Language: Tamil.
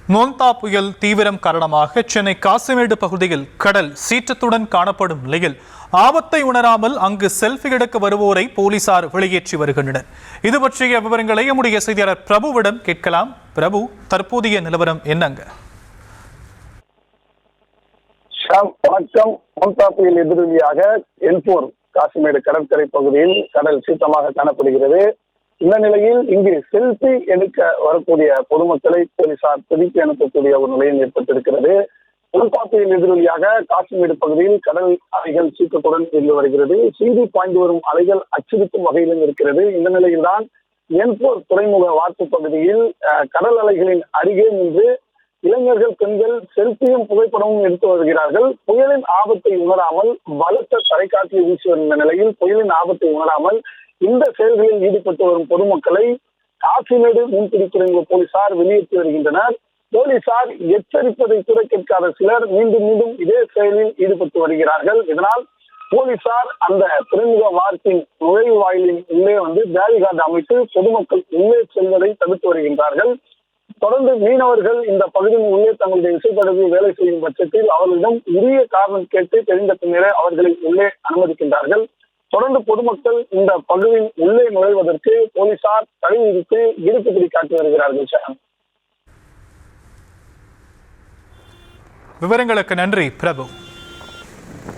மோந்தா புயல் தீவிரம் காரணமாக சென்னை காசிமேடு பகுதியில் கடல் சீற்றத்துடன் காணப்படும் நிலையில் ஆபத்தை உணராமல் அங்கு செல்ஃபி எடுக்க வருவோரை போலீசார் வெளியேற்றி வருகின்றனர். இது பற்றிய விவரங்களை நம்முடைய செய்தியாளர் பிரபுவிடம் கேட்கலாம். பிரபு, தற்போதைய நிலவரம் என்னங்க? வணக்கம். மோந்தா புயல் எதிரொலியாக எல்போர் காசிமேடு கடற்கரை பகுதியில் கடல் சீற்றமாக காணப்படுகிறது. இந்த நிலையில் இங்கு செல்ஃபி எடுக்க வரக்கூடிய பொதுமக்களை போலீசார் திருப்பி அனுப்பக்கூடிய ஒரு நிலையம் ஏற்பட்டிருக்கிறது. மோந்தா புயல் எதிரொலியாக காசிமேடு பகுதியில் கடல் அலைகள் சீற்றத்துடன் இருந்து வருகிறது. சீறி பாய்ந்து வரும் அலைகள் அச்சுறுத்தும் வகையிலும் இருக்கிறது. இந்த நிலையில்தான் எல்போர் துறைமுக வார்ப்பு பகுதியில் கடல் அலைகளின் அருகே நின்று இளைஞர்கள், பெண்கள் செல்ஃபியும் புகைப்படமும் எடுத்து வருகிறார்கள். புயலின் ஆபத்தை உணராமல் பலத்த தரைக்காற்றை வீசி வருகின்ற நிலையில் புயலின் ஆபத்தை உணராமல் இந்த செயல்களில் ஈடுபட்டு வரும் பொதுமக்களை காசிமேடு மீன்பிடி துறைமுக போலீசார் வெளியேற்றி வருகின்றனர். போலீசார் எச்சரிப்பதை கூட கேட்காத சிலர் மீண்டும் மீண்டும் இதே செயலில் ஈடுபட்டு வருகிறார்கள். இதனால் போலீசார் அந்த துறைமுக வார்ப்பின் நுழைவு வாயிலின் உள்ளே பேரிகார்டு அமைத்து பொதுமக்கள் உள்ளே செல்வதை தடுத்து வருகின்றார்கள். தொடர்ந்து மீனவர்கள் இந்த பகுதியின் உள்ளே தங்களுடைய விசைப்படகில் வேலை செய்யும் பட்சத்தில் அவர்களிடம் உரிய காரணம் கேட்டு தெரிந்த பின்னரே அவர்களை உள்ளே அனுமதிக்கின்றார்கள். தொடர்ந்து பொதுமக்கள் இந்த பகுதியின் உள்ளே நுழைவதற்கு போலீசார் தடை விதித்து இறுக்குப்பிடி காட்டி வருகிறார்கள். விவரங்களுக்கு நன்றி பிரபு.